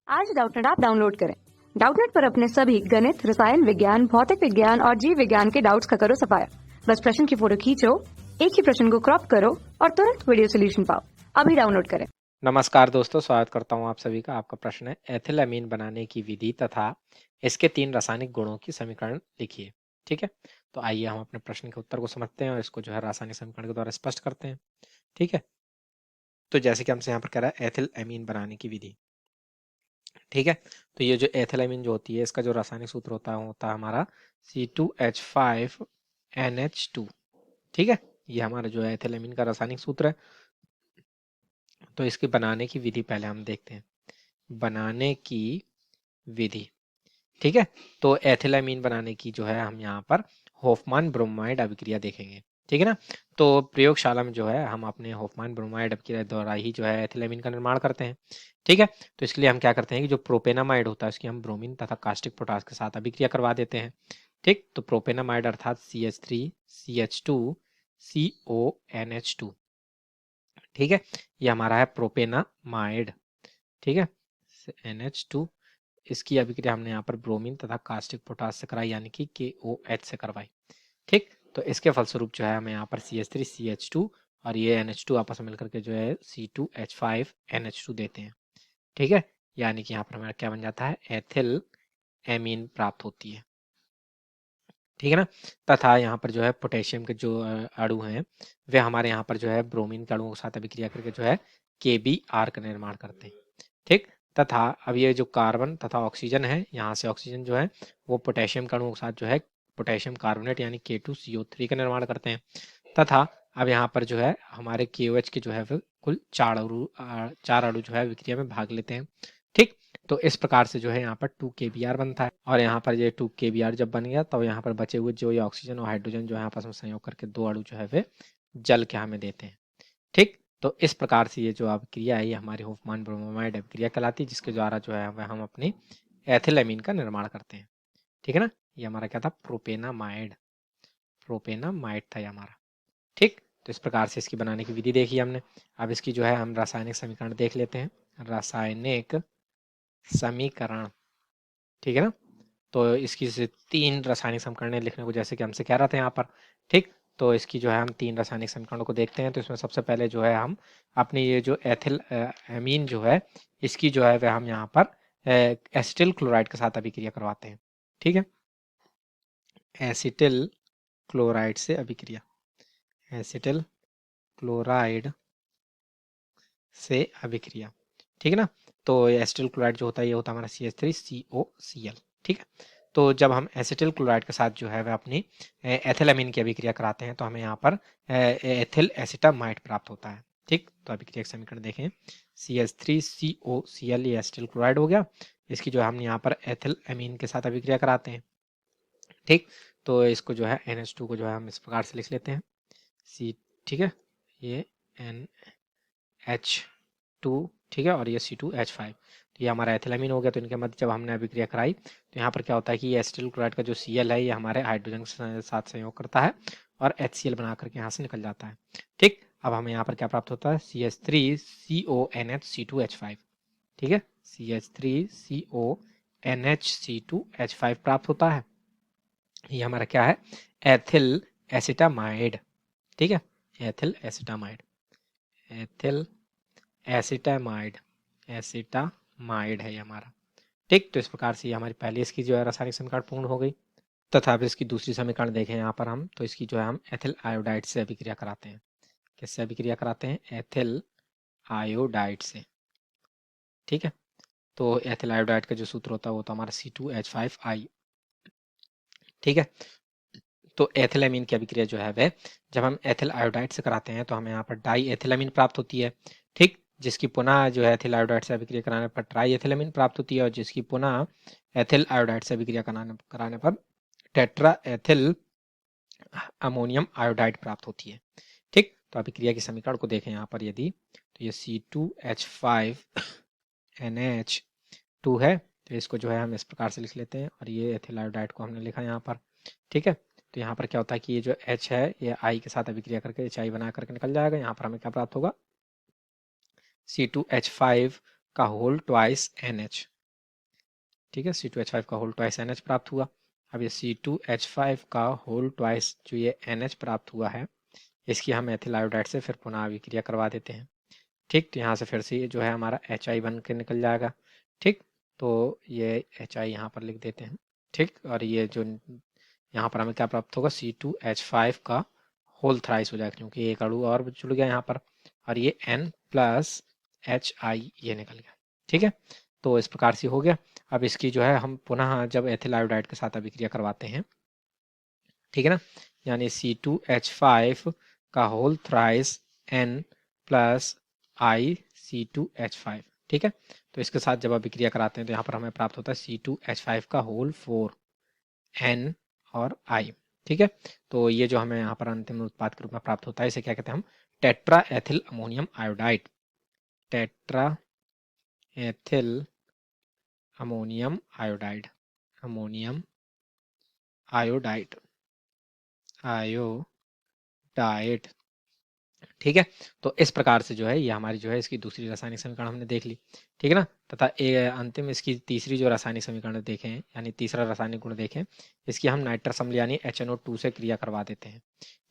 आज Doubtnut app download करें। Doubtnut पर अपने सभी गणित, रसायन विज्ञान, भौतिक विज्ञान और जीव विज्ञान के डाउट्स का करो सफाया। बस प्रश्न की फोटो खींचो, एक ही प्रश्न को क्रॉप करो और तुरंत वीडियो सोल्यूशन पाओ। अभी डाउनलोड करें। नमस्कार दोस्तों, स्वागत करता हूं आप सभी का। आपका प्रश्न है एथिलअमीन बनाने की विधि तथा इसके 3 रासायनिक गुणों की समीकरण लिखिए। ठीक है, तो आइए हम अपने प्रश्न के उत्तर को समझते हैं और इसको जो है रासायनिक समीकरण के द्वारा स्पष्ट करते हैं। ठीक है, तो जैसे कि हमसे यहाँ पर कह रहा है एथिलअमीन बनाने की विधि। ठीक है, तो ये जो एथिलअमीन जो होती है इसका जो रासायनिक सूत्र होता है हमारा C2H5NH2। ठीक है, ये हमारा जो है एथिलअमीन का रासायनिक सूत्र है। तो इसके बनाने की विधि पहले हम देखते हैं। बनाने की विधि, ठीक है, तो एथिलअमीन बनाने की जो है हम यहाँ पर होफमान ब्रोमाइड अभिक्रिया देखेंगे। ठीक है ना, तो प्रयोगशाला में जो है हम अपने होफमान ब्रोमाइड अभिक्रिया द्वारा ही जो है एथिलअमीन का निर्माण करते हैं। ठीक है, तो इसके लिए हम क्या करते हैं कि जो प्रोपेनामाइड होता है उसकी हम ब्रोमीन तथा कास्टिक पोटास के साथ अभिक्रिया करवा देते हैं। ठीक, तो प्रोपेनामाइड अर्थात CH3CH2CONH2। ठीक है, ये हमारा है प्रोपेनामाइड। ठीक है, NH2, इसकी अभिक्रिया हमने यहाँ पर ब्रोमीन तथा कास्टिक पोटास से कराई, यानी कि KOH से करवाई। ठीक, तो इसके फलस्वरूप जो है हमें यहाँ पर CH3CH2 और ये NH2 आपस में मिलकर के जो है C2H5NH2 देते हैं। ठीक है, यानी कि यहाँ पर हमारा क्या बन जाता है, एथिल एमीन प्राप्त होती है। ठीक है ना, तथा यहाँ पर जो है पोटेशियम के जो अणु हैं वे हमारे यहाँ पर जो है ब्रोमीन के अणुओं के साथ अभिक्रिया करके जो है KBr का निर्माण करते हैं। ठीक, तथा अब ये जो कार्बन तथा ऑक्सीजन है, यहाँ से ऑक्सीजन जो है वो पोटेशियम के अणुओं के साथ जो है पोटेशियम कार्बोनेट यानी K2CO3 का निर्माण करते हैं। तथा अब यहाँ पर जो है हमारे KOH के जो है कुल 4 अणु जो है विक्रिया में भाग लेते हैं। ठीक, तो इस प्रकार से जो है यहाँ पर 2 KBr बनता है और यहाँ पर ये 2 KBr जब बन गया तब यहाँ पर बचे हुए जो ये ऑक्सीजन और हाइड्रोजन जो है आपस में संयोग करके 2 अणु जो है वे जल के हमें देते हैं। ठीक, तो इस प्रकार से ये जो अभिक्रिया है ये हमारी होफमान ब्रोमाइड अभिक्रिया कहलाती है, जिसके द्वारा जो है हम अपनी एथिलअमीन का निर्माण करते हैं। ठीक है ना, ये हमारा क्या था, प्रोपेनामाइड था ये हमारा। ठीक, तो इस प्रकार से इसकी बनाने की विधि देखी हमने। अब इसकी जो है हम रासायनिक समीकरण देख लेते हैं। रासायनिक समीकरण, ठीक है ना, तो इसकी से 3 रासायनिक समीकरण लिखने को जैसे कि हमसे कह रहा था यहाँ पर। ठीक, तो इसकी जो है हम 3 रासायनिक समीकरणों को देखते हैं। तो इसमें सबसे पहले जो है हम अपनी ये जो एथिल एमीन जो है इसकी जो है वह हम यहाँ पर एसिटिल क्लोराइड के साथ अभिक्रिया करवाते हैं। ठीक है, एसिटिल क्लोराइड से अभिक्रिया, एसिटिल क्लोराइड से अभिक्रिया। ठीक है ना, तो एसिटिल क्लोराइड जो होता है ये होता है हमारा CH3COCl। ठीक है, तो जब हम एसिटिल क्लोराइड के साथ जो है वह अपनी एथिलअमीन की अभिक्रिया कराते हैं तो हमें यहाँ पर एथिल एसिटामाइड प्राप्त होता है। ठीक, तो अभिक्रिया का समीकरण देखें, CH3COCl ये एसिटिल क्लोराइड हो गया। इसकी जो है हम यहाँ पर एथिल अमीन के साथ अभिक्रिया कराते हैं। ठीक, तो इसको जो है NH2 को जो है हम इस प्रकार से लिख लेते हैं C। ठीक है, ये NH2, ठीक है, और ये C2H5, तो ये हमारा एथिलअमीन हो गया। तो इनके मध्य जब हमने अभिक्रिया कराई तो यहाँ पर क्या होता है कि ये एसिटिल क्लोराइड का जो Cl है ये हमारे हाइड्रोजन के साथ संयोग करता है और HCl बना करके यहाँ से निकल जाता है। ठीक, अब हमें यहाँ पर क्या प्राप्त होता है, CH3CONHC2H5। ठीक है, CH3CONHC2H5 प्राप्त होता है। ये हमारा क्या है, एथिल एसिटामाइड। ठीक है, ethyl acetamide, ethyl acetamide, acetamide है ये हमारा। ठीक, तो इस प्रकार से ये हमारी पहली इसकी जो है रासायनिक समीकरण पूर्ण हो गई। तथा अब इसकी दूसरी समीकरण देखें यहाँ पर हम, तो इसकी जो है हम एथिल आयोडाइड से अभिक्रिया कराते हैं। किससे अभिक्रिया कराते हैं, एथिल आयोडाइड से। ठीक है, तो एथिल आयोडाइड का जो सूत्र होता है वो तो हमारा C2H5I। ठीक है, तो एथिलअमीन की अभिक्रिया जो है वह जब हम एथिल आयोडाइड से कराते हैं तो हमें यहाँ पर डाई एथिलअमीन प्राप्त होती है। ठीक, जिसकी पुनः जो है एथिल आयोडाइड से अभिक्रिया कराने पर ट्राई एथिलअमीन प्राप्त होती है और जिसकी पुनः एथिल आयोडाइड से अभिक्रिया कराने पर टेट्रा एथिल अमोनियम आयोडाइड प्राप्त होती है। ठीक, तो अभिक्रिया की समीकरण को देखें यहाँ पर यदि, तो ये C2H5NH2 है, तो इसको जो है हम इस प्रकार से लिख लेते हैं और ये एथिल आयोडाइड को हमने लिखा यहाँ पर। ठीक है, तो यहाँ पर क्या होता है कि ये जो H है ये I के साथ अभिक्रिया करके HI बना करके निकल जाएगा। यहाँ पर हमें क्या प्राप्त होगा, C2H5 का होल ट्वाइस NH। ठीक है, C2H5 का होल ट्वाइस NH प्राप्त हुआ। अब ये C2H5 का होल ट्वाइस जो ये NH प्राप्त हुआ है, इसकी हम एथिल आयोडाइड से फिर पुनः अभिक्रिया करवा देते हैं। ठीक, तो यहाँ से फिर से ये जो है हमारा HI बन के निकल जाएगा। ठीक, तो ये HI यहाँ पर लिख देते हैं। ठीक, और ये जो यहाँ पर हमें क्या प्राप्त होगा, C2H5 का होल थ्राइस हो जाएगा, क्योंकि एक अणु और जुड़ गया यहाँ पर, और ये N प्लस HI ये निकल गया। ठीक है, तो इस प्रकार से हो गया। अब इसकी जो है हम पुनः जब एथिल आयोडाइड के साथ अभिक्रिया करवाते हैं, ठीक है ना, यानी C2H5 का whole thrice N plus I C2H5। ठीक है, तो इसके साथ जब अभिक्रिया कराते हैं तो यहाँ पर हमें प्राप्त होता है C2H5 का होल 4 N और I। ठीक है, तो ये जो हमें यहाँ पर अंतिम उत्पाद के रूप में प्राप्त होता है, इसे क्या कहते हैं हम, tetra ethyl ammonium iodide. Tetra ethyl ammonium iodide, ammonium iodide, iodide. ठीक है, तो इस प्रकार से जो है ये हमारी जो है इसकी दूसरी रासायनिक समीकरण हमने देख ली। ठीक है ना, तथा अंतिम इसकी तीसरी जो रासायनिक समीकरण देखें, यानी तीसरा रासायनिक गुण देखें, इसकी हम नाइट्रस अम्ल यानी HNO2 से क्रिया करवा देते हैं।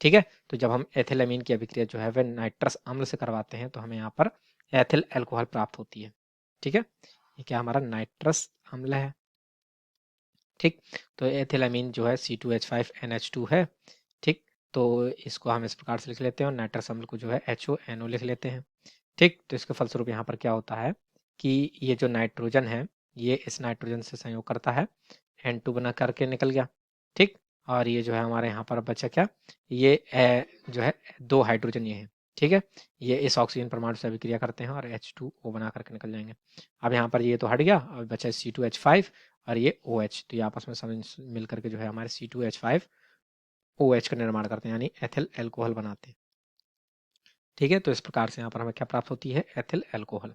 ठीक है, तो जब हम एथिलअमीन की अभिक्रिया जो है वह नाइट्रस अम्ल से करवाते हैं तो हमें यहाँ पर एथिल एल्कोहल प्राप्त होती है। ठीक है, ये क्या हमारा नाइट्रस अम्ल है। ठीक, तो एथिलअमीन जो है C2H5NH2 है। ठीक, तो इसको हम इस प्रकार से लिख लेते हैं और नाइट्रस अम्ल को जो है HONO लिख लेते हैं। ठीक, तो इसके फलस्वरूप यहाँ पर क्या होता है कि ये जो नाइट्रोजन है ये इस नाइट्रोजन से संयोग करता है, N2 बना करके निकल गया। ठीक, और ये जो है हमारे यहाँ पर बचा क्या, ये जो है 2 हाइड्रोजन ये है। ठीक है, ये इस ऑक्सीजन परमाणु से अभिक्रिया करते हैं और H2O बना करके निकल जाएंगे। अब यहाँ पर ये तो हट गया, अब बचा C2H5 और ये OH, तो ये आपस में सब मिल करके जो है हमारे C2H5OH का निर्माण करते हैं, यानी एथिल एल्कोहल बनाते हैं। ठीक है, तो इस प्रकार से यहाँ पर हमें क्या प्राप्त होती है, एथिल एल्कोहल।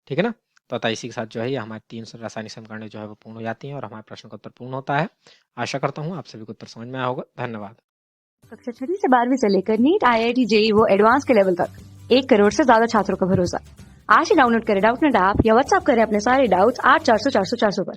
ठीक है ना, तो अतः इसी के साथ जो है ये हमारी 3 रासायनिक समीकरण जो है वो पूर्ण हो जाती हैं और हमारे प्रश्न का उत्तर पूर्ण होता है। आशा करता हूँ आप सभी को उत्तर समझ में आया होगा। धन्यवाद। कक्षा 6 से 12वीं से लेकर नीट, IIT, JEE वो एडवांस के लेवल तक 1 करोड़ से ज्यादा छात्रों का भरोसा। आज ही डाउनलोड करें डाउटनेट ऐप या व्हाट्सएप करें अपने सारे डाउट्स 8400 400 400 पर।